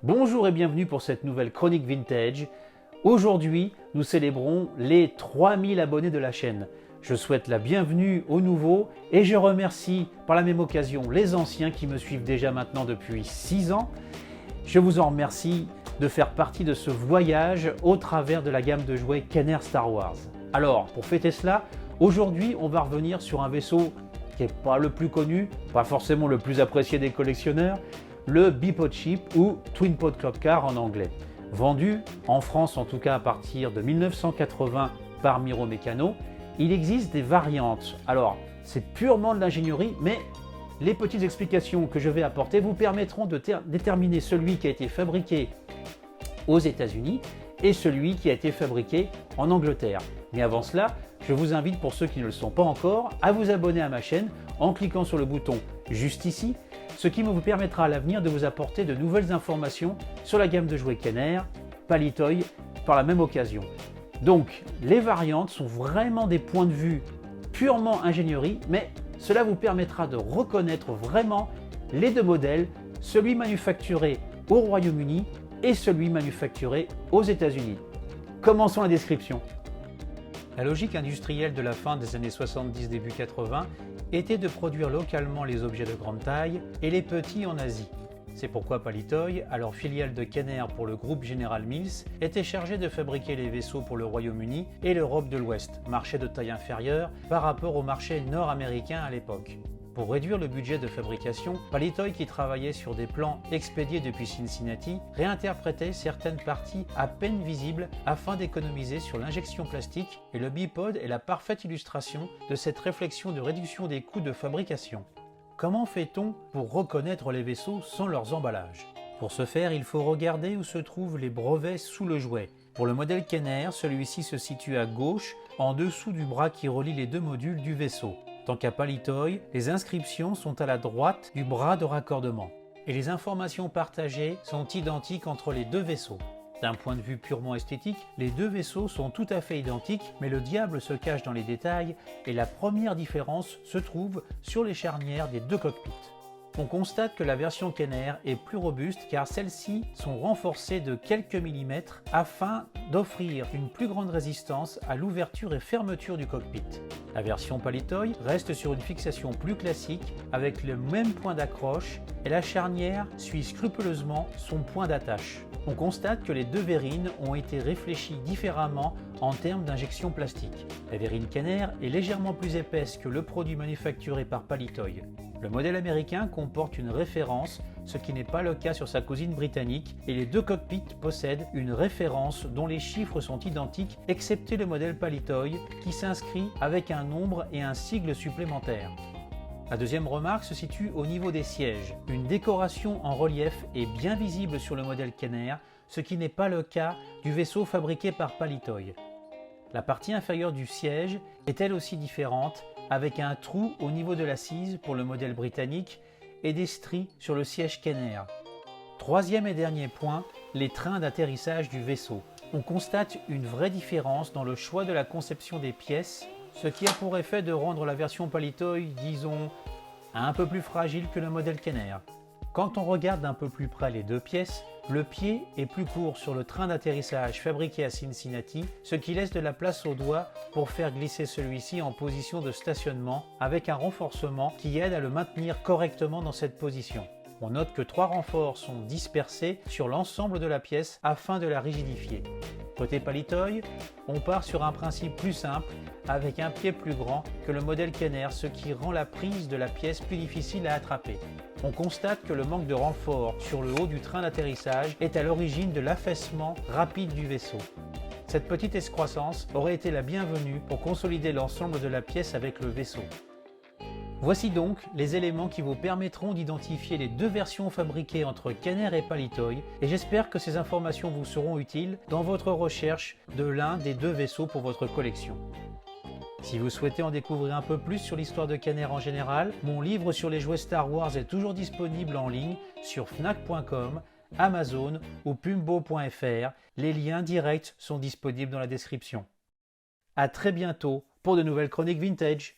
Bonjour et bienvenue pour cette nouvelle chronique vintage. Aujourd'hui, nous célébrons les 3000 abonnés de la chaîne. Je souhaite la bienvenue aux nouveaux et je remercie par la même occasion les anciens qui me suivent déjà maintenant depuis 6 ans. Je vous en remercie de faire partie de ce voyage au travers de la gamme de jouets Kenner Star Wars. Alors, pour fêter cela, aujourd'hui on va revenir sur un vaisseau qui n'est pas le plus connu, pas forcément le plus apprécié des collectionneurs, le Bipod Ship ou Twin Pod Cloud Car en anglais. Vendu en France en tout cas à partir de 1980 par Miro Mécano, il existe des variantes. Alors c'est purement de l'ingénierie, mais les petites explications que je vais apporter vous permettront de déterminer celui qui a été fabriqué aux États-Unis et celui qui a été fabriqué en Angleterre. Mais avant cela, je vous invite pour ceux qui ne le sont pas encore à vous abonner à ma chaîne en cliquant sur le bouton juste ici, ce qui vous permettra à l'avenir de vous apporter de nouvelles informations sur la gamme de jouets Kenner, Palitoy par la même occasion. Donc les variantes sont vraiment des points de vue purement ingénierie, mais cela vous permettra de reconnaître vraiment les deux modèles, celui manufacturé au Royaume-Uni et celui manufacturé aux États-Unis. Commençons la description. La logique industrielle de la fin des années 70 début 80 était de produire localement les objets de grande taille et les petits en Asie. C'est pourquoi Palitoy, alors filiale de Kenner pour le groupe General Mills, était chargé de fabriquer les vaisseaux pour le Royaume-Uni et l'Europe de l'Ouest, marché de taille inférieure par rapport au marché nord-américain à l'époque. Pour réduire le budget de fabrication, Palitoy, qui travaillait sur des plans expédiés depuis Cincinnati, réinterprétait certaines parties à peine visibles afin d'économiser sur l'injection plastique, et le bipod est la parfaite illustration de cette réflexion de réduction des coûts de fabrication. Comment fait-on pour reconnaître les vaisseaux sans leurs emballages? Pour ce faire, il faut regarder où se trouvent les brevets sous le jouet. Pour le modèle Kenner, celui-ci se situe à gauche, en dessous du bras qui relie les deux modules du vaisseau. Tant qu'à Palitoy, les inscriptions sont à la droite du bras de raccordement. Et les informations partagées sont identiques entre les deux vaisseaux. D'un point de vue purement esthétique, les deux vaisseaux sont tout à fait identiques, mais le diable se cache dans les détails et la première différence se trouve sur les charnières des deux cockpits. On constate que la version Kenner est plus robuste car celles-ci sont renforcées de quelques millimètres afin d'offrir une plus grande résistance à l'ouverture et fermeture du cockpit. La version Palitoy reste sur une fixation plus classique avec le même point d'accroche et la charnière suit scrupuleusement son point d'attache. On constate que les deux verrines ont été réfléchies différemment en termes d'injection plastique. La verrine Kenner est légèrement plus épaisse que le produit manufacturé par Palitoy. Le modèle américain comporte une référence, ce qui n'est pas le cas sur sa cousine britannique, et les deux cockpits possèdent une référence dont les chiffres sont identiques, excepté le modèle Palitoy qui s'inscrit avec un nombre et un sigle supplémentaires. La deuxième remarque se situe au niveau des sièges. Une décoration en relief est bien visible sur le modèle Kenner, ce qui n'est pas le cas du vaisseau fabriqué par Palitoy. La partie inférieure du siège est elle aussi différente, avec un trou au niveau de l'assise pour le modèle britannique et des stries sur le siège Kenner. Troisième et dernier point, les trains d'atterrissage du vaisseau. On constate une vraie différence dans le choix de la conception des pièces, ce qui a pour effet de rendre la version Palitoy, disons, un peu plus fragile que le modèle Kenner. Quand on regarde d'un peu plus près les deux pièces, le pied est plus court sur le train d'atterrissage fabriqué à Cincinnati, ce qui laisse de la place au doigt pour faire glisser celui-ci en position de stationnement avec un renforcement qui aide à le maintenir correctement dans cette position. On note que 3 renforts sont dispersés sur l'ensemble de la pièce afin de la rigidifier. Côté Palitoy, on part sur un principe plus simple avec un pied plus grand que le modèle Kenner, ce qui rend la prise de la pièce plus difficile à attraper. On constate que le manque de renfort sur le haut du train d'atterrissage est à l'origine de l'affaissement rapide du vaisseau. Cette petite excroissance aurait été la bienvenue pour consolider l'ensemble de la pièce avec le vaisseau. Voici donc les éléments qui vous permettront d'identifier les deux versions fabriquées entre Kenner et Palitoy, et j'espère que ces informations vous seront utiles dans votre recherche de l'un des deux vaisseaux pour votre collection. Si vous souhaitez en découvrir un peu plus sur l'histoire de Kenner en général, mon livre sur les jouets Star Wars est toujours disponible en ligne sur fnac.com, Amazon ou pumbo.fr. Les liens directs sont disponibles dans la description. À très bientôt pour de nouvelles chroniques vintage.